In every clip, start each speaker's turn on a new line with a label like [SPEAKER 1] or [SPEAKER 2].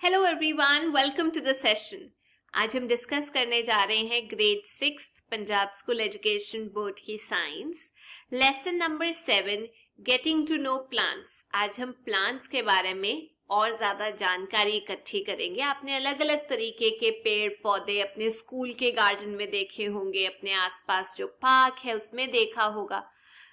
[SPEAKER 1] Hello everyone, welcome to the session. आज हम discuss करने जा रहे हैं grade 6 Punjab school education board की science lesson number 7 getting to know plants. आज हम प्लांट्स के बारे में और ज्यादा जानकारी इकट्ठी करेंगे। आपने अलग अलग तरीके के पेड़ पौधे अपने स्कूल के गार्डन में देखे होंगे, अपने आसपास जो पार्क है उसमें देखा होगा।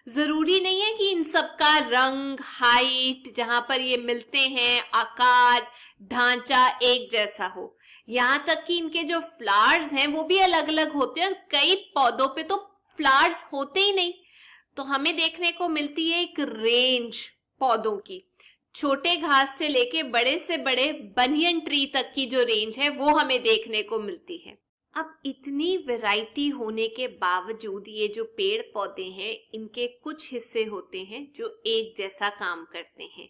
[SPEAKER 1] जरूरी नहीं है कि इन सब का रंग, हाइट, जहां पर ये मिलते हैं, आकार, ढांचा एक जैसा हो। यहाँ तक कि इनके जो फ्लावर्स हैं वो भी अलग अलग होते हैं और कई पौधों पे तो फ्लावर्स होते ही नहीं। तो हमें देखने को मिलती है एक रेंज पौधों की, छोटे घास से लेके बड़े से बड़े बनियन ट्री तक की जो रेंज है वो हमें देखने को मिलती है। अब इतनी वैरायटी होने के बावजूद ये जो पेड़ पौधे हैं इनके कुछ हिस्से होते हैं जो एक जैसा काम करते हैं।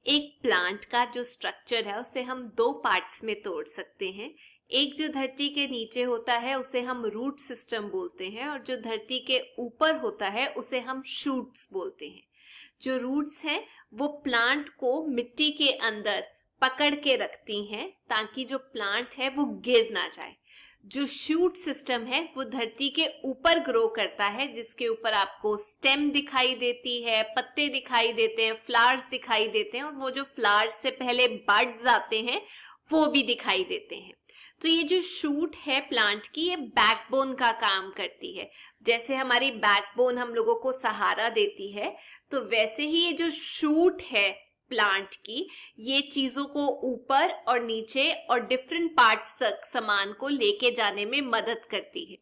[SPEAKER 1] एक प्लांट का जो स्ट्रक्चर है उसे हम दो पार्ट्स में तोड़ सकते हैं। एक जो धरती के नीचे होता है उसे हम रूट सिस्टम बोलते हैं और जो धरती के ऊपर होता है उसे हम शूट्स बोलते हैं। जो रूट्स हैं वो प्लांट को मिट्टी के अंदर पकड़ के रखती हैं ताकि जो प्लांट है वो गिर ना जाए। जो शूट सिस्टम है वो धरती के ऊपर ग्रो करता है, जिसके ऊपर आपको स्टेम दिखाई देती है, पत्ते दिखाई देते हैं, फ्लावर्स दिखाई देते हैं और वो जो फ्लावर्स से पहले बड्स आते हैं वो भी दिखाई देते हैं। तो ये जो शूट है प्लांट की, ये बैकबोन का काम करती है। जैसे हमारी बैकबोन हम लोगों को सहारा देती है, तो वैसे ही ये जो शूट है प्लांट की, ये चीजों को ऊपर और नीचे और डिफरेंट पार्ट्स तक सामान को लेके जाने में मदद करती है।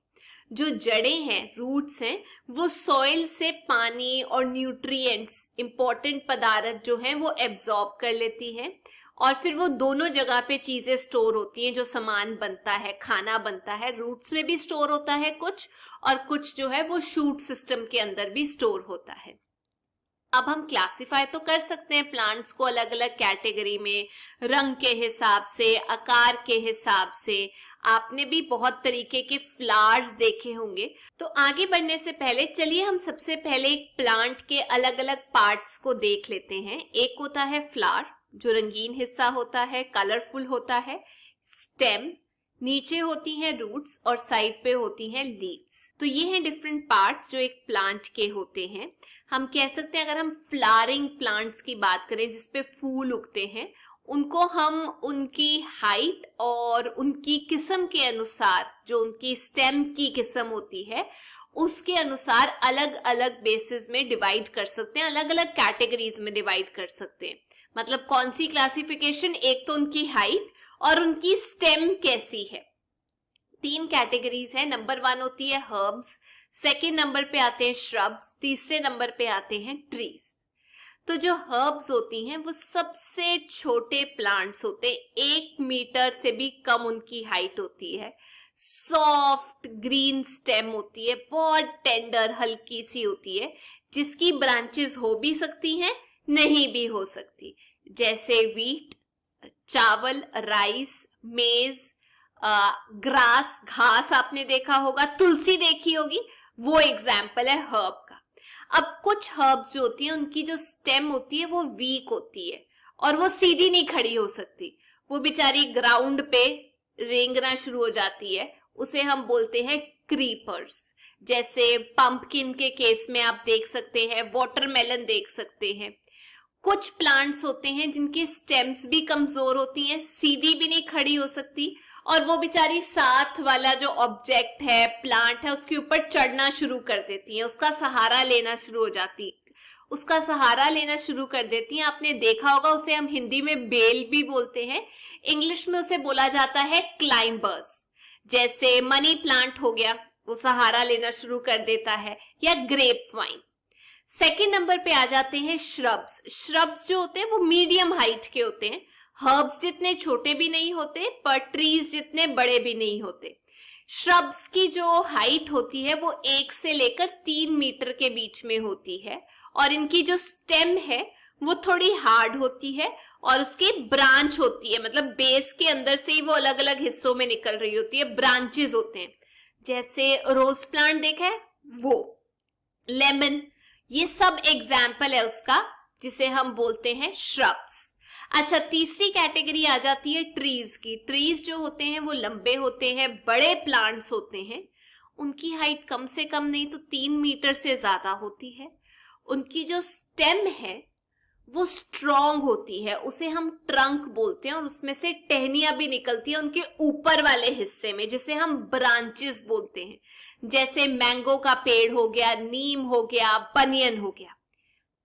[SPEAKER 1] जो जड़ें हैं, रूट्स हैं, वो सॉइल से पानी और न्यूट्रिएंट्स, इंपॉर्टेंट पदार्थ जो हैं वो एब्जॉर्ब कर लेती है और फिर वो दोनों जगह पे चीजें स्टोर होती हैं। जो सामान बनता है, खाना बनता है, रूट्स में भी स्टोर होता है कुछ, और कुछ जो है वो शूट सिस्टम के अंदर भी स्टोर होता है। अब हम क्लासिफाई तो कर सकते हैं प्लांट्स को अलग अलग कैटेगरी में, रंग के हिसाब से, आकार के हिसाब से। आपने भी बहुत तरीके के फ्लावर्स देखे होंगे। तो आगे बढ़ने से पहले चलिए हम सबसे पहले एक प्लांट के अलग अलग पार्ट्स को देख लेते हैं। एक होता है फ्लावर, जो रंगीन हिस्सा होता है, कलरफुल होता है। स्टेम, नीचे होती हैं रूट्स और साइड पे होती हैं लीव्स। तो ये हैं डिफरेंट पार्ट्स जो एक प्लांट के होते हैं। हम कह सकते हैं, अगर हम फ्लावरिंग प्लांट्स की बात करें जिसपे फूल उगते हैं, उनको हम उनकी हाइट और उनकी किस्म के अनुसार, जो उनकी स्टेम की किस्म होती है उसके अनुसार अलग अलग बेसिस में डिवाइड कर सकते हैं, अलग अलग कैटेगरीज में डिवाइड कर सकते हैं। मतलब कौन सी क्लासिफिकेशन? एक तो उनकी हाइट और उनकी स्टेम कैसी है। 3 कैटेगरीज है। नंबर 1 होती है हर्ब्स, सेकेंड नंबर पे आते हैं श्रब्स, तीसरे नंबर पे आते हैं ट्रीज। तो जो हर्ब्स होती हैं वो सबसे छोटे प्लांट्स होते हैं, 1 मीटर से भी कम उनकी हाइट होती है। सॉफ्ट ग्रीन स्टेम होती है, बहुत टेंडर, हल्की सी होती है, जिसकी ब्रांचेस हो भी सकती हैं, नहीं भी हो सकती। जैसे वीट, चावल, राइस, मेज, ग्रास, घास आपने देखा होगा, तुलसी देखी होगी, वो एग्जाम्पल है हर्ब का। अब कुछ हर्ब्स जो होती है उनकी जो स्टेम होती है वो वीक होती है और वो सीधी नहीं खड़ी हो सकती, वो बेचारी ग्राउंड पे रेंगना शुरू हो जाती है। उसे हम बोलते हैं क्रीपर्स। जैसे पंपकिन के केस में आप देख सकते हैं, वाटरमेलन देख सकते हैं। कुछ प्लांट्स होते हैं जिनकी स्टेम्स भी कमजोर होती हैं, सीधी भी नहीं खड़ी हो सकती, और वो बेचारी साथ वाला जो ऑब्जेक्ट है, प्लांट है, उसके ऊपर चढ़ना शुरू कर देती हैं, उसका सहारा लेना शुरू हो जाती, उसका सहारा लेना शुरू कर देती हैं। आपने देखा होगा, उसे हम हिंदी में बेल भी बोलते हैं, इंग्लिश में उसे बोला जाता है क्लाइंबर्स। जैसे मनी प्लांट हो गया, वो सहारा लेना शुरू कर देता है, या ग्रेप वाइन। सेकेंड नंबर पे आ जाते हैं श्रब्स। श्रब्स जो होते हैं वो मीडियम हाइट के होते हैं, हर्ब्स जितने छोटे भी नहीं होते पर ट्रीज जितने बड़े भी नहीं होते। श्रब्स की जो हाइट होती है वो 1 से लेकर 3 मीटर के बीच में होती है और इनकी जो स्टेम है वो थोड़ी हार्ड होती है और उसकी ब्रांच होती है, मतलब बेस के अंदर से ही वो अलग अलग हिस्सों में निकल रही होती है, ब्रांचेस होते हैं। जैसे रोज प्लांट देखा है, वो, लेमन, ये सब एग्जाम्पल है उसका, जिसे हम बोलते हैं श्रब्स। अच्छा, तीसरी कैटेगरी आ जाती है ट्रीज की। ट्रीज जो होते हैं वो लंबे होते हैं, बड़े प्लांट्स होते हैं। उनकी हाइट कम से कम नहीं तो 3 मीटर से ज्यादा होती है। उनकी जो स्टेम है वो स्ट्रॉन्ग होती है, उसे हम ट्रंक बोलते हैं, और उसमें से टहनियां भी निकलती है उनके ऊपर वाले हिस्से में, जिसे हम ब्रांचेस बोलते हैं। जैसे मैंगो का पेड़ हो गया, नीम हो गया, बनियन हो गया।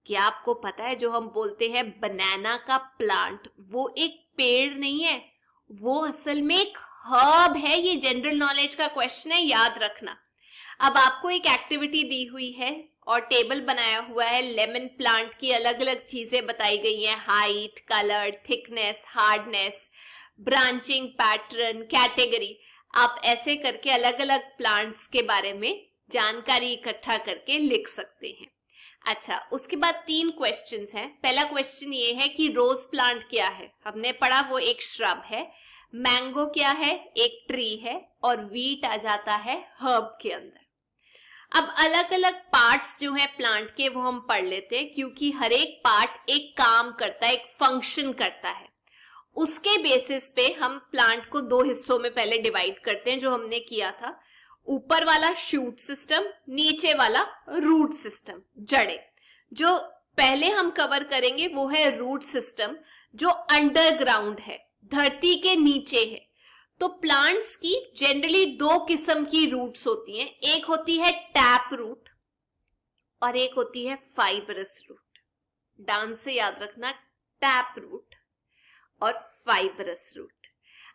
[SPEAKER 1] क्या आपको पता है जो हम बोलते हैं बनाना का प्लांट, वो एक पेड़ नहीं है, वो असल में एक हर्ब है। ये जनरल नॉलेज का क्वेश्चन है, याद रखना। अब आपको एक एक्टिविटी दी हुई है और टेबल बनाया हुआ है। लेमन प्लांट की अलग अलग चीजें बताई गई हैं, height, colour, thickness, hardness, branching pattern, category. आप ऐसे करके अलग अलग प्लांट्स के बारे में जानकारी इकट्ठा करके लिख सकते हैं। अच्छा, उसके बाद 3 क्वेश्चंस हैं। पहला क्वेश्चन ये है कि रोज प्लांट क्या है, हमने पढ़ा वो एक श्रब है। मैंगो क्या है, एक ट्री है। और वीट आ जाता है हर्ब के अंदर। अब अलग अलग पार्ट्स जो है प्लांट के वो हम पढ़ लेते हैं, क्योंकि हर एक पार्ट एक काम करता है, एक फंक्शन करता है। उसके बेसिस पे हम प्लांट को 2 हिस्सों में पहले डिवाइड करते हैं, जो हमने किया था। ऊपर वाला शूट सिस्टम, नीचे वाला रूट सिस्टम, जड़ें। जो पहले हम कवर करेंगे वो है रूट सिस्टम, जो अंडरग्राउंड है, धरती के नीचे है। तो प्लांट्स की जनरली 2 किस्म की रूट्स होती हैं। एक होती है टैप रूट और एक होती है फाइबरस रूट। डांस से याद रखना, टैप रूट और फाइबरस रूट।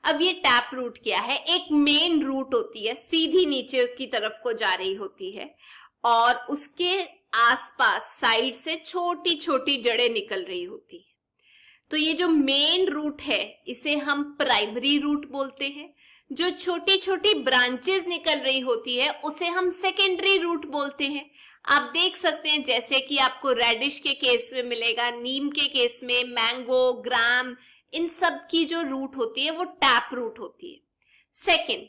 [SPEAKER 1] अब ये टैप रूट क्या है, एक मेन रूट होती है, सीधी नीचे की तरफ को जा रही होती है, और उसके आसपास साइड से छोटी छोटी जड़ें निकल रही होती है। तो ये जो मेन रूट है इसे हम प्राइमरी रूट बोलते हैं। जो छोटी छोटी ब्रांचेस निकल रही होती है उसे हम सेकेंडरी रूट बोलते हैं। आप देख सकते हैं जैसे कि आपको रेडिश के केस में मिलेगा, नीम के केस में, मैंगो, ग्राम, इन सब की जो रूट होती है वो टैप रूट होती है। Second,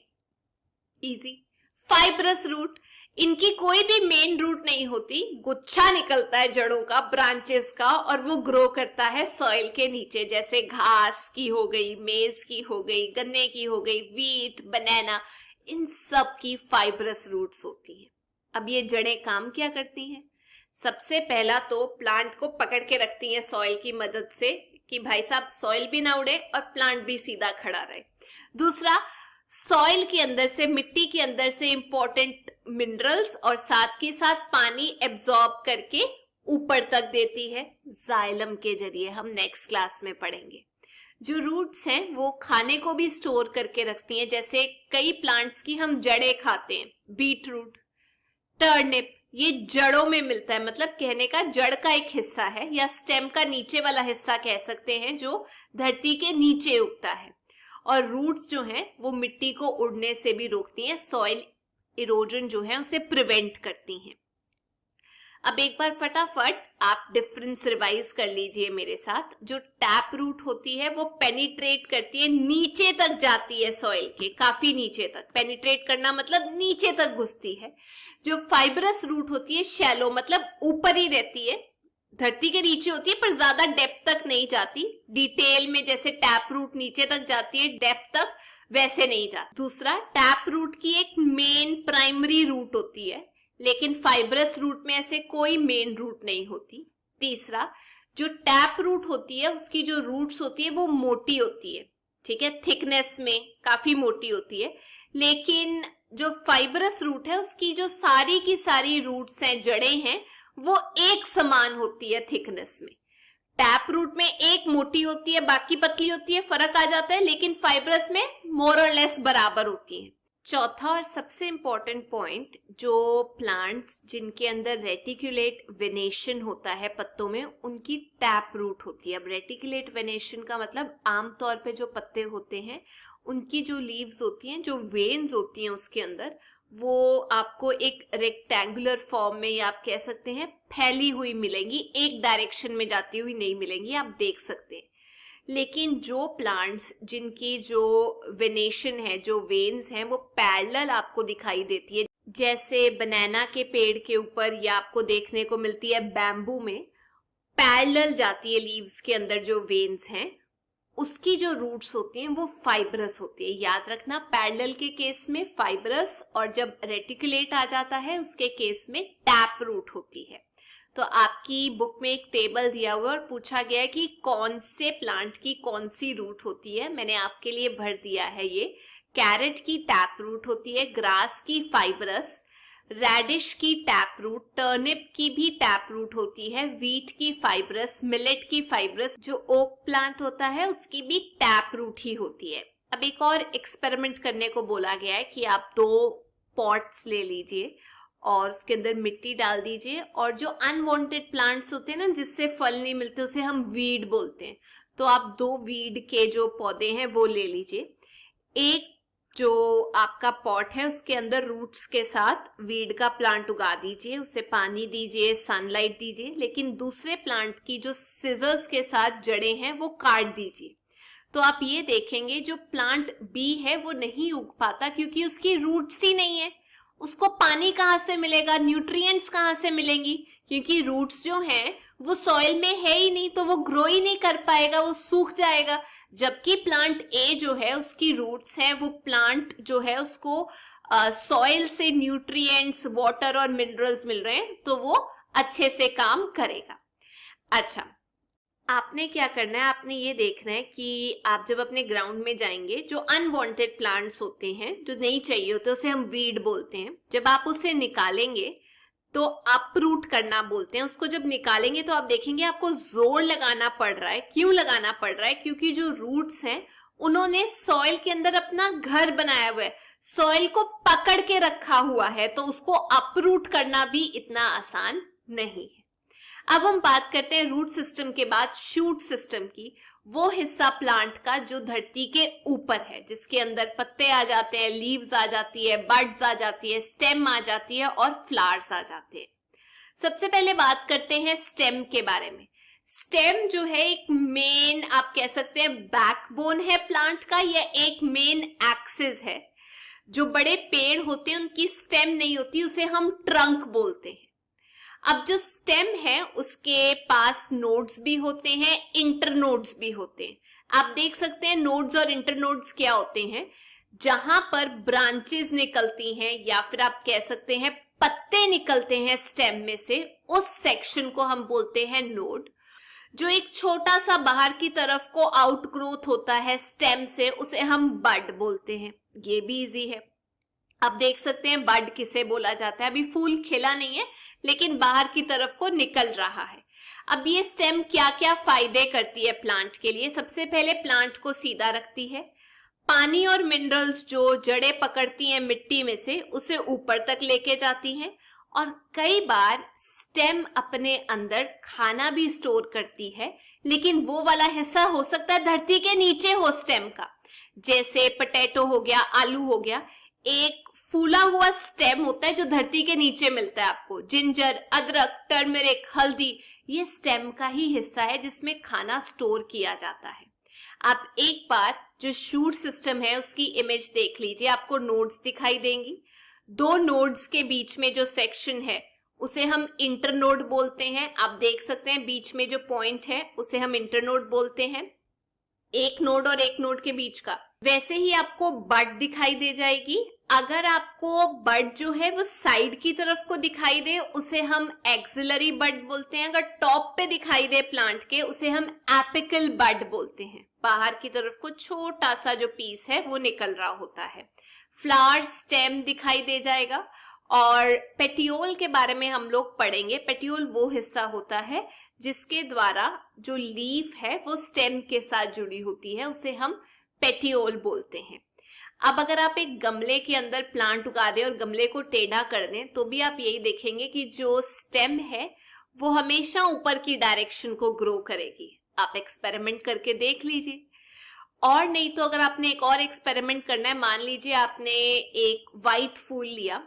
[SPEAKER 1] easy, fibrous root. इनकी कोई भी मेन रूट नहीं होती, गुच्छा निकलता है जड़ों का, ब्रांचेस का, और वो ग्रो करता है सॉइल के नीचे। जैसे घास की हो गई, मेज की हो गई, गन्ने की हो गई, वीट, बनाना, इन सब की फाइब्रस रूट्स होती हैं। अब ये जड़ें काम क्या करती हैं? सबसे पहला तो प्लांट को पकड़ के रखती हैं सॉइल की मदद से, कि भाई साहब सॉइल भी ना उड़े और प्लांट भी सीधा खड़ा रहे। दूसरा, सॉइल के अंदर से, मिट्टी के अंदर से इंपॉर्टेंट मिनरल्स और साथ के साथ पानी एब्जॉर्ब करके ऊपर तक देती है जाइलम के जरिए, हम नेक्स्ट क्लास में पढ़ेंगे। जो रूट्स हैं वो खाने को भी स्टोर करके रखती हैं। जैसे कई प्लांट्स की हम जड़ें खाते हैं, बीट रूट, टर्निप, ये जड़ों में मिलता है। मतलब कहने का जड़ का एक हिस्सा है, या स्टेम का नीचे वाला हिस्सा कह सकते हैं, जो धरती के नीचे उगता है। और रूट्स जो हैं वो मिट्टी को उड़ने से भी रोकती हैं, सॉइल इरोजन जो है उसे प्रिवेंट करती हैं। अब एक बार फटाफट आप डिफरेंस रिवाइज कर लीजिए मेरे साथ। जो टैप रूट होती है वो पेनिट्रेट करती है, नीचे तक जाती है सॉइल के, काफी नीचे तक। पेनिट्रेट करना मतलब नीचे तक घुसती है। जो फाइबरस रूट होती है शैलो, मतलब ऊपर ही रहती है, धरती के नीचे होती है पर ज्यादा डेप्थ तक नहीं जाती। डिटेल में जैसे टैप रूट नीचे तक जाती है डेप्थ तक, वैसे नहीं जाती। दूसरा, टैप रूट की एक मेन प्राइमरी रूट होती है, लेकिन फाइबरस रूट में ऐसे कोई मेन रूट नहीं होती। तीसरा, जो टैप रूट होती है उसकी जो रूट्स होती है वो मोटी होती है, ठीक है, थिकनेस में काफी मोटी होती है। लेकिन जो फाइबरस रूट है उसकी जो सारी की सारी रूट्स हैं, जड़ें हैं, वो एक समान होती है थिकनेस में। टैप रूट में एक मोटी होती है, बाकी पतली होती है, फर्क आ जाता है, लेकिन फाइबरस में मोर और लेस बराबर होती है। चौथा और सबसे इंपॉर्टेंट पॉइंट, जो प्लांट्स जिनके अंदर रेटिकुलेट वेनेशन होता है पत्तों में, उनकी टैप रूट होती है। अब रेटिकुलेट वेनेशन का मतलब आमतौर पे जो पत्ते होते हैं उनकी जो लीव्स होती हैं, जो वेन्स होती हैं उसके अंदर, वो आपको एक रेक्टेंगुलर फॉर्म में, या आप कह सकते हैं फैली हुई मिलेंगी, एक डायरेक्शन में जाती हुई नहीं मिलेंगी, आप देख सकते हैं। लेकिन जो प्लांट्स जिनकी जो वेनेशन है, जो वेन्स हैं, वो पैरेलल आपको दिखाई देती है, जैसे बनाना के पेड़ के ऊपर, या आपको देखने को मिलती है बैम्बू में, पैरेलल जाती है लीव्स के अंदर जो वेन्स हैं, उसकी जो रूट्स होती हैं वो फाइब्रस होती है। याद रखना, पैरेलल के केस में फाइब्रस, और जब रेटिकुलेट आ जाता है उसके केस में टैप रूट होती है। तो आपकी बुक में एक टेबल दिया हुआ और पूछा गया है कि कौन से प्लांट की कौन सी रूट होती है। मैंने आपके लिए भर दिया है ये। कैरेट की टैप रूट होती है, ग्रास की फाइब्रस, रेडिश की टैप रूट, टर्निप की भी टैप रूट होती है, व्हीट की फाइब्रस, मिलेट की फाइब्रस, जो ओक प्लांट होता है उसकी भी टैप रूट ही होती है। अब एक और एक्सपेरिमेंट करने को बोला गया है कि आप 2 पॉट्स ले लीजिए और उसके अंदर मिट्टी डाल दीजिए, और जो अनवांटेड प्लांट्स होते हैं ना, जिससे फल नहीं मिलते, उसे हम वीड बोलते हैं। तो आप 2 वीड के जो पौधे हैं वो ले लीजिए। एक जो आपका पॉट है उसके अंदर रूट्स के साथ वीड का प्लांट उगा दीजिए, उसे पानी दीजिए, सनलाइट दीजिए, लेकिन दूसरे प्लांट की जो सिजर्स के साथ जड़ें हैं वो काट दीजिए। तो आप ये देखेंगे जो प्लांट बी है वो नहीं उग पाता, क्योंकि उसकी रूट्स ही नहीं है। उसको पानी कहाँ से मिलेगा, न्यूट्रिएंट्स कहाँ से मिलेंगी, क्योंकि रूट्स जो हैं वो सॉइल में है ही नहीं, तो वो ग्रो ही नहीं कर पाएगा, वो सूख जाएगा। जबकि प्लांट ए जो है उसकी रूट्स हैं, वो प्लांट जो है उसको सॉइल से न्यूट्रिएंट्स, वाटर और मिनरल्स मिल रहे हैं, तो वो अच्छे से काम करेगा। अच्छा, आपने क्या करना है, आपने ये देखना है कि आप जब अपने ग्राउंड में जाएंगे, जो अनवांटेड प्लांट्स होते हैं, जो नहीं चाहिए होते, उसे हम वीड बोलते हैं, जब आप उसे निकालेंगे तो अपरूट करना बोलते हैं। उसको जब निकालेंगे तो आप देखेंगे आपको जोर लगाना पड़ रहा है। क्यों लगाना पड़ रहा है? क्योंकि जो रूट्स हैं उन्होंने सॉइल के अंदर अपना घर बनाया हुआ है, सॉइल को पकड़ के रखा हुआ है, तो उसको अपरूट करना भी इतना आसान नहीं है। अब हम बात करते हैं रूट सिस्टम के बाद शूट सिस्टम की। वो हिस्सा प्लांट का जो धरती के ऊपर है, जिसके अंदर पत्ते आ जाते हैं, लीव्स आ जाती है, बड्स आ जाती है, स्टेम आ जाती है और फ्लावर्स आ जाते हैं। सबसे पहले बात करते हैं स्टेम के बारे में। स्टेम जो है एक मेन, आप कह सकते हैं बैकबोन है प्लांट का, या एक मेन एक्सिस है। जो बड़े पेड़ होते हैं उनकी स्टेम नहीं होती, उसे हम ट्रंक बोलते हैं। अब जो स्टेम है उसके पास नोड्स भी होते हैं, इंटरनोड्स भी होते हैं। आप देख सकते हैं नोड्स और इंटरनोड्स क्या होते हैं। जहां पर ब्रांचेस निकलती हैं, या फिर आप कह सकते हैं पत्ते निकलते हैं स्टेम में से, उस सेक्शन को हम बोलते हैं नोड। जो एक छोटा सा बाहर की तरफ को आउटग्रोथ होता है स्टेम से, उसे हम बड बोलते हैं। ये भी इजी है। अब देख सकते हैं बड किसे बोला जाता है। अभी फूल खिला नहीं है, लेकिन बाहर की तरफ को निकल रहा है। अब ये स्टेम क्या क्या फायदे करती है प्लांट के लिए? सबसे पहले प्लांट को सीधा रखती है। पानी और मिनरल्स जो जड़ें पकड़ती हैं मिट्टी में से, उसे ऊपर तक लेके जाती हैं। और कई बार स्टेम अपने अंदर खाना भी स्टोर करती है, लेकिन वो वाला हिस्सा हो सकता है धरती के नीचे हो स्टेम का। जैसे पोटैटो हो गया, आलू हो गया, एक फूला हुआ स्टेम होता है जो धरती के नीचे मिलता है आपको। जिंजर, अदरक, टर्मरिक, हल्दी, ये स्टेम का ही हिस्सा है जिसमें खाना स्टोर किया जाता है। आप एक बार जो शूट सिस्टम है उसकी इमेज देख लीजिए, आपको नोड्स दिखाई देंगी। 2 नोड्स के बीच में जो सेक्शन है उसे हम इंटरनोड बोलते हैं। आप देख सकते हैं बीच में जो पॉइंट है उसे हम इंटरनोड बोलते हैं, एक नोड और एक नोड के बीच का। वैसे ही आपको बड दिखाई दे जाएगी। अगर आपको बड जो है वो साइड की तरफ को दिखाई दे, उसे हम एक्सिलरी बड बोलते हैं। अगर टॉप पे दिखाई दे प्लांट के, उसे हम एपिकल बड बोलते हैं। बाहर की तरफ को छोटा सा जो पीस है वो निकल रहा होता है। फ्लावर स्टेम दिखाई दे जाएगा। और पेटियोल के बारे में हम लोग पढ़ेंगे। पेटियोल वो हिस्सा होता है जिसके द्वारा जो लीफ है वो स्टेम के साथ जुड़ी होती है, उसे हम पेटियोल बोलते हैं। अब अगर आप एक गमले के अंदर प्लांट उगा दें और गमले को टेढ़ा कर दें, तो भी आप यही देखेंगे कि जो स्टेम है वो हमेशा ऊपर की डायरेक्शन को ग्रो करेगी। आप एक्सपेरिमेंट करके देख लीजिए। और नहीं तो अगर आपने एक और एक्सपेरिमेंट करना है, मान लीजिए आपने एक वाइट फूल लिया,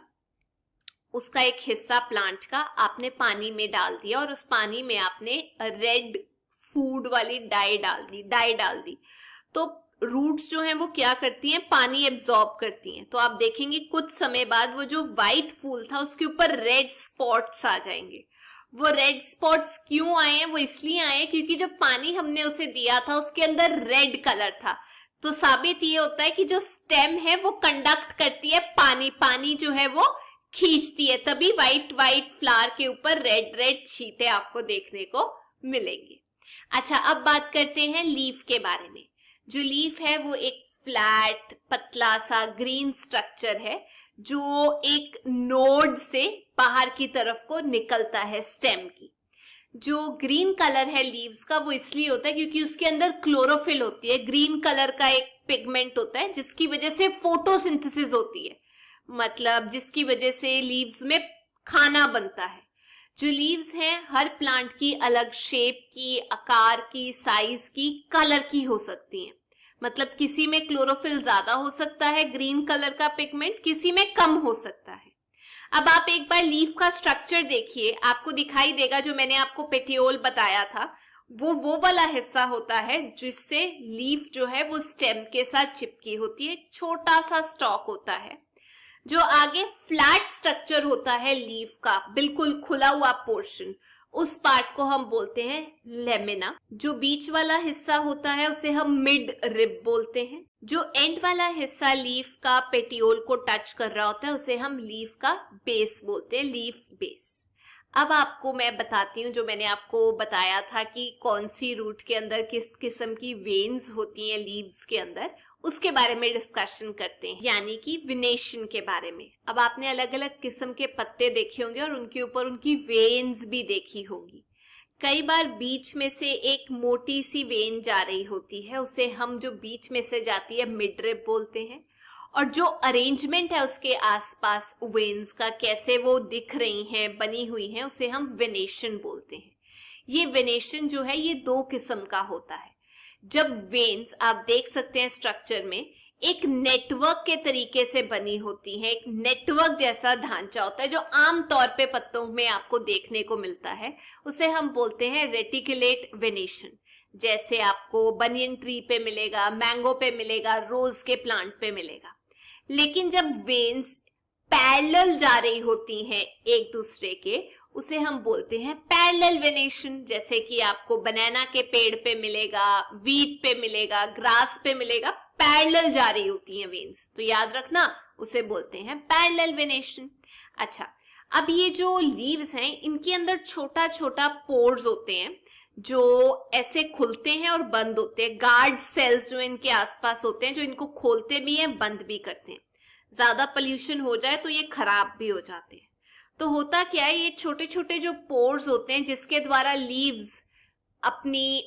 [SPEAKER 1] उसका एक हिस्सा प्लांट का आपने पानी में डाल दिया और उस पानी में आपने रेड फूड वाली डाई डाल दी, तो रूट्स जो हैं वो क्या करती हैं, पानी एब्जॉर्ब करती हैं। तो आप देखेंगे कुछ समय बाद वो जो व्हाइट फूल था उसके ऊपर रेड स्पॉट्स आ जाएंगे। वो रेड स्पॉट्स क्यों आए हैं? वो इसलिए आए हैं क्योंकि जो पानी हमने उसे दिया था उसके अंदर रेड कलर था। तो साबित ये होता है कि जो स्टेम है वो कंडक्ट करती है पानी, पानी जो है वो खींचती है, तभी व्हाइट व्हाइट फ्लावर के ऊपर रेड रेड छींटे आपको देखने को मिलेंगे। अच्छा, अब बात करते हैं लीफ के बारे में। जो लीफ है वो एक फ्लैट पतला सा ग्रीन स्ट्रक्चर है जो एक नोड से बाहर की तरफ को निकलता है स्टेम की। जो ग्रीन कलर है लीव्स का वो इसलिए होता है क्योंकि उसके अंदर क्लोरोफिल होती है, ग्रीन कलर का एक पिगमेंट होता है जिसकी वजह से फोटोसिंथेसिस होती है, मतलब जिसकी वजह से लीव्स में खाना बनता है। जो लीव्स हैं हर प्लांट की अलग शेप की, आकार की, साइज की, कलर की हो सकती हैं। मतलब किसी में क्लोरोफिल ज्यादा हो सकता है ग्रीन कलर का पिगमेंट, किसी में कम हो सकता है। अब आप एक बार लीफ का स्ट्रक्चर देखिए, आपको दिखाई देगा जो मैंने आपको पेटियोल बताया था वो वाला हिस्सा होता है जिससे लीफ जो है वो स्टेम के साथ चिपकी होती है। छोटा सा स्टॉक होता है। जो आगे फ्लैट स्ट्रक्चर होता है लीफ का, बिल्कुल खुला हुआ पोर्शन, उस पार्ट को हम बोलते हैं लेमिना। जो बीच वाला हिस्सा होता है उसे हम मिड रिब बोलते हैं। जो एंड वाला हिस्सा लीफ का पेटियोल को टच कर रहा होता है उसे हम लीफ का बेस बोलते हैं, लीफ बेस। अब आपको मैं बताती हूँ जो मैंने आपको बताया था कि कौन सी रूट के अंदर किस किस्म की वेन्स होती हैं लीव्स के अंदर, उसके बारे में डिस्कशन करते हैं, यानी कि विनेशन के बारे में। अब आपने अलग अलग किस्म के पत्ते देखे होंगे और उनके ऊपर उनकी वेन्स भी देखी होंगी। कई बार बीच में से एक मोटी सी वेन जा रही होती है, उसे हम जो बीच में से जाती है मिडरिब बोलते हैं। और जो अरेंजमेंट है उसके आसपास वेन्स का, कैसे वो दिख रही हैं, बनी हुई हैं, उसे हम वेनेशन बोलते हैं। ये वेनेशन जो है ये दो किस्म का होता है। जब वेन्स आप देख सकते हैं स्ट्रक्चर में एक नेटवर्क के तरीके से बनी होती है, एक नेटवर्क जैसा ढांचा होता है जो आमतौर पे पत्तों में आपको देखने को मिलता है, उसे हम बोलते हैं रेटिकुलेट वेनेशन। जैसे आपको बनियन ट्री पे मिलेगा, मैंगो पे मिलेगा, रोज के प्लांट पे मिलेगा। लेकिन जब वेन्स पैरेलल जा रही होती हैं एक दूसरे के, उसे हम बोलते हैं पैरेलल वेनेशन। जैसे कि आपको बनाना के पेड़ पे मिलेगा, वीट पे मिलेगा, ग्रास पे मिलेगा, पैरेलल जा रही होती हैं वेन्स, तो याद रखना उसे बोलते हैं पैरेलल वेनेशन। अच्छा, अब ये जो लीव्स हैं इनके अंदर छोटा छोटा पोर्स होते हैं जो ऐसे खुलते हैं और बंद होते हैं। गार्ड सेल्स जो इनके आसपास होते हैं जो इनको खोलते भी हैं, बंद भी करते हैं। ज्यादा पोल्यूशन हो जाए तो ये खराब भी हो जाते हैं। तो होता क्या है, ये छोटे छोटे जो पोर्स होते हैं जिसके द्वारा लीव्स अपनी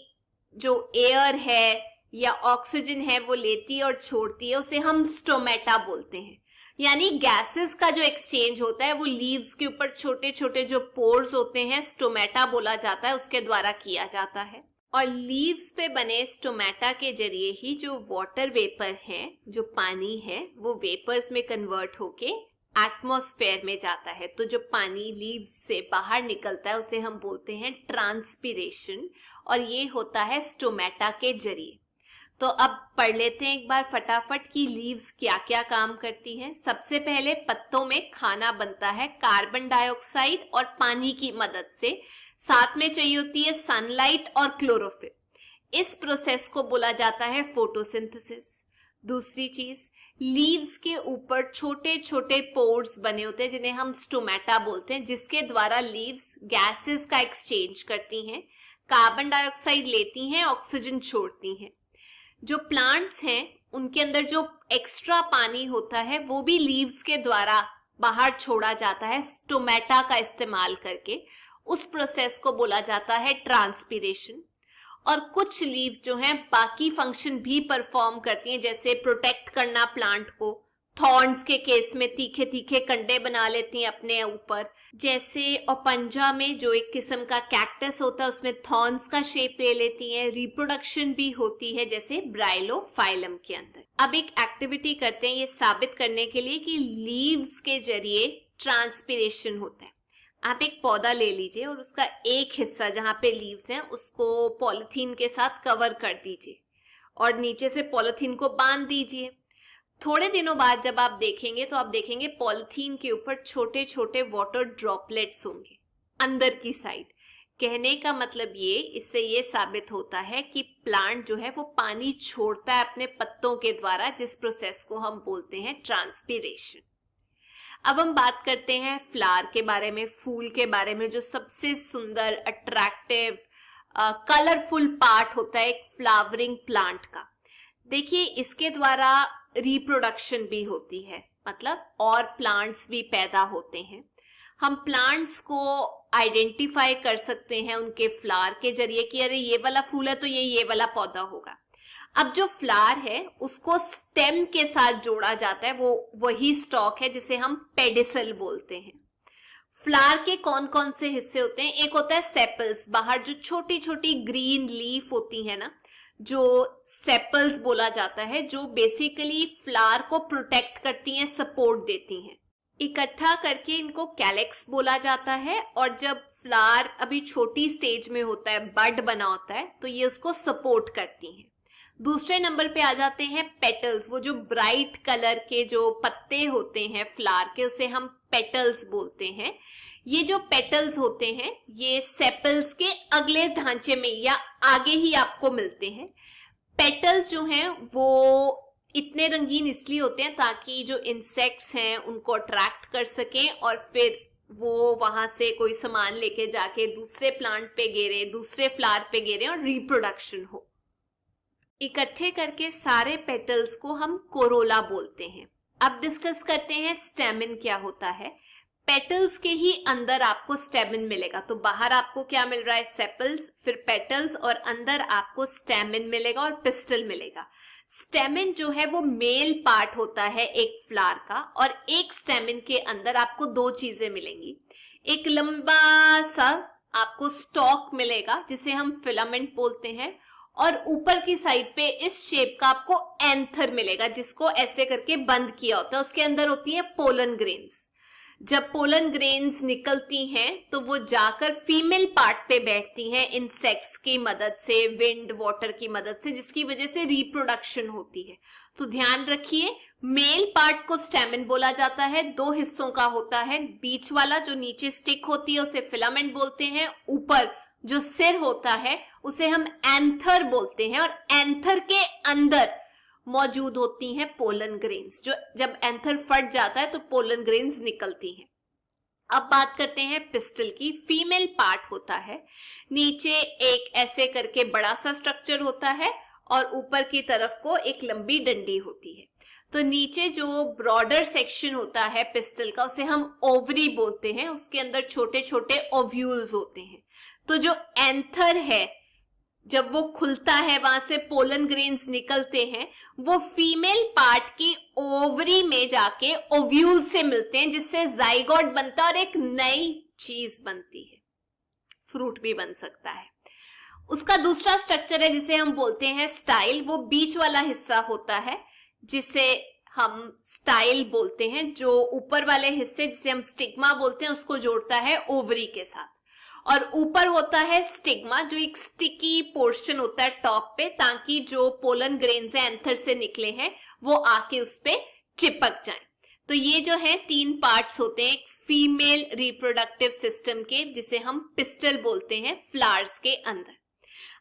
[SPEAKER 1] जो एयर है या ऑक्सीजन है वो लेती है और छोड़ती है, उसे हम स्टोमेटा बोलते हैं। यानी गैसेस का जो एक्सचेंज होता है वो लीव्स के ऊपर छोटे छोटे जो पोर्स होते हैं, स्टोमेटा बोला जाता है, उसके द्वारा किया जाता है। और लीव्स पे बने स्टोमेटा के जरिए ही जो वाटर वेपर है, जो पानी है, वो वेपर्स में कन्वर्ट होके एटमॉस्फेयर में जाता है। तो जो पानी लीव्स से बाहर निकलता है उसे हम बोलते हैं ट्रांसपिरेशन, और ये होता है स्टोमेटा के जरिए। तो अब पढ़ लेते हैं एक बार फटाफट कि लीव्स क्या क्या काम करती हैं। सबसे पहले पत्तों में खाना बनता है कार्बन डाइऑक्साइड और पानी की मदद से, साथ में चाहिए होती है सनलाइट और क्लोरोफिल। इस प्रोसेस को बोला जाता है फोटोसिंथेसिस। दूसरी चीज, लीव्स के ऊपर छोटे छोटे पोर्स बने होते हैं जिन्हें हम स्टोमेटा बोलते हैं, जिसके द्वारा लीव्स गैसेस का एक्सचेंज करती हैं, कार्बन डाइऑक्साइड लेती हैं, ऑक्सीजन छोड़ती हैं। जो प्लांट्स हैं उनके अंदर जो एक्स्ट्रा पानी होता है वो भी लीव्स के द्वारा बाहर छोड़ा जाता है स्टोमेटा का इस्तेमाल करके। उस प्रोसेस को बोला जाता है ट्रांसपिरेशन। और कुछ लीव्स जो हैं बाकी फंक्शन भी परफॉर्म करती हैं, जैसे प्रोटेक्ट करना प्लांट को। थॉर्न्स के केस में तीखे तीखे कंडे बना लेती हैं अपने ऊपर। जैसे ओपंजा में जो एक किस्म का कैक्टस होता है उसमें थॉर्न्स का शेप ले लेती हैं। रिप्रोडक्शन भी होती है जैसे ब्राइलोफाइलम के अंदर। अब एक एक्टिविटी करते हैं ये साबित करने के लिए कि लीव्स के जरिए ट्रांसपिरेशन होता है। आप एक पौधा ले लीजिए और उसका एक हिस्सा जहां पे लीव्स हैं उसको पॉलिथीन के साथ कवर कर दीजिए और नीचे से पॉलिथीन को बांध दीजिए। थोड़े दिनों बाद जब आप देखेंगे तो आप देखेंगे पॉलिथीन के ऊपर छोटे छोटे वाटर ड्रॉपलेट्स होंगे। अंदर की साइड। कहने का मतलब इससे ये साबित होता है कि प्लांट जो है वो पानी छोड़ता है अपने पत्तों के द्वारा, जिस प्रोसेस को हम बोलते हैं ट्रांसपीरेशन। अब हम बात करते हैं फ्लावर के बारे में, फूल के बारे में, जो सबसे सुंदर, अट्रैक्टिव, कलरफुल पार्ट होता है एक फ्लावरिंग प्लांट का। देखिए, इसके द्वारा रिप्रोडक्शन भी होती है, मतलब और प्लांट्स भी पैदा होते हैं। हम प्लांट्स को आइडेंटिफाई कर सकते हैं उनके फ्लावर के जरिए कि अरे ये वाला फूल है तो ये वाला पौधा होगा। अब जो फ्लावर है उसको स्टेम के साथ जोड़ा जाता है, वो वही स्टॉक है जिसे हम पेडिसल बोलते हैं। फ्लावर के कौन कौन से हिस्से होते हैं? एक होता है सेपल्स, बाहर जो छोटी छोटी ग्रीन लीफ होती है ना, जो सेपल्स बोला जाता है, जो बेसिकली फ्लावर को प्रोटेक्ट करती हैं, सपोर्ट देती हैं। इकट्ठा करके इनको कैलेक्स बोला जाता है, और जब फ्लावर अभी छोटी स्टेज में होता है, बड बना होता है, तो ये उसको सपोर्ट करती हैं। दूसरे नंबर पे आ जाते हैं पेटल्स, वो जो ब्राइट कलर के जो पत्ते होते हैं फ्लावर के, उसे हम पेटल्स बोलते हैं। ये जो पेटल्स होते हैं ये सेपल्स के अगले ढांचे में या आगे ही आपको मिलते हैं। पेटल्स जो हैं वो इतने रंगीन इसलिए होते हैं ताकि जो इंसेक्ट्स हैं उनको अट्रैक्ट कर सकें, और फिर वो वहां से कोई सामान लेके जाके दूसरे प्लांट पे गिरे, दूसरे फ्लावर पे गिरे और रिप्रोडक्शन हो। इकट्ठे करके सारे पेटल्स को हम कोरोला बोलते हैं। अब डिस्कस करते हैं स्टेमिन क्या होता है। पेटल्स के ही अंदर आपको स्टेमिन मिलेगा, तो बाहर आपको क्या मिल रहा है? सेपल्स, फिर पेटल्स, और अंदर आपको स्टेमिन मिलेगा और पिस्टल मिलेगा। स्टेमिन जो है वो मेल पार्ट होता है एक फ्लावर का, और एक स्टेमिन के अंदर आपको दो चीजें मिलेंगी। एक लंबा सा आपको स्टॉक मिलेगा जिसे हम फिलामेंट बोलते हैं, और ऊपर की साइड पे इस शेप का आपको एंथर मिलेगा जिसको ऐसे करके बंद किया होता है। उसके अंदर होती है पोलन ग्रेन्स। जब पोलन ग्रेन्स निकलती हैं तो वो जाकर फीमेल पार्ट पे बैठती हैं इंसेक्ट्स की मदद से, विंड, वाटर की मदद से, जिसकी वजह से रिप्रोडक्शन होती है। तो ध्यान रखिए, मेल पार्ट को स्टेमिन बोला जाता है, दो हिस्सों का होता है। बीच वाला जो नीचे स्टिक होती है उसे फिलामेंट बोलते हैं, ऊपर जो सिर होता है उसे हम एंथर बोलते हैं, और एंथर के अंदर मौजूद होती हैं पोलन ग्रेन्स। जो जब एंथर फट जाता है तो पोलन ग्रेन्स निकलती हैं। अब बात करते हैं पिस्टल की। फीमेल पार्ट होता है, नीचे एक ऐसे करके बड़ा सा स्ट्रक्चर होता है और ऊपर की तरफ को एक लंबी डंडी होती है। तो नीचे जो ब्रॉडर सेक्शन होता है पिस्टल का उसे हम ओवरी बोलते हैं, उसके अंदर छोटे छोटे ओव्यूल्स होते हैं। तो जो एंथर है जब वो खुलता है, वहां से पोलन ग्रेन्स निकलते हैं, वो फीमेल पार्ट की ओवरी में जाके ओव्यूल से मिलते हैं, जिससे जाइगोट बनता है और एक नई चीज बनती है, फ्रूट भी बन सकता है। उसका दूसरा स्ट्रक्चर है जिसे हम बोलते हैं स्टाइल। वो बीच वाला हिस्सा होता है जिसे हम स्टाइल बोलते हैं, जो ऊपर वाले हिस्से जिसे हम स्टिग्मा बोलते हैं उसको जोड़ता है ओवरी के साथ। और ऊपर होता है स्टिग्मा, जो एक स्टिकी पोर्शन होता है टॉप पे, ताकि जो पोलन ग्रेन्स है एंथर से निकले हैं वो आके उस पे चिपक जाएं। तो ये जो है तीन पार्ट्स होते हैं एक फीमेल रिप्रोडक्टिव सिस्टम के, जिसे हम पिस्टल बोलते हैं फ्लावर्स के अंदर।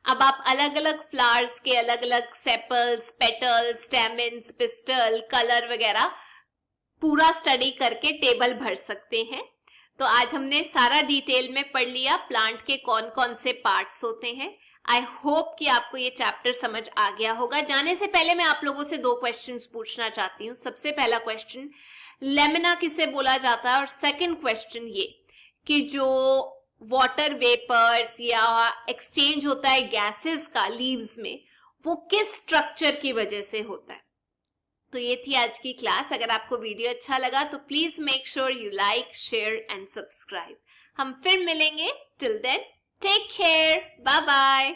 [SPEAKER 1] अब आप अलग अलग फ्लावर्स के अलग अलग सेपल्स, पेटल्स, स्टेमिन्स, पिस्टल, कलर वगैरह पूरा स्टडी करके टेबल भर सकते हैं। तो आज हमने सारा डिटेल में पढ़ लिया प्लांट के कौन कौन से पार्ट्स होते हैं। आई होप कि आपको ये चैप्टर समझ आ गया होगा। जाने से पहले मैं आप लोगों से दो क्वेश्चंस पूछना चाहती हूँ। सबसे पहला क्वेश्चन, लेमिना किसे बोला जाता है? और सेकंड क्वेश्चन ये कि जो वाटर वेपर्स या एक्सचेंज होता है गैसेस का लीव्स में, वो किस स्ट्रक्चर की वजह से होता है? तो ये थी आज की क्लास। अगर आपको वीडियो अच्छा लगा तो please make sure you like, share and subscribe. हम फिर मिलेंगे। Till then take care, bye bye.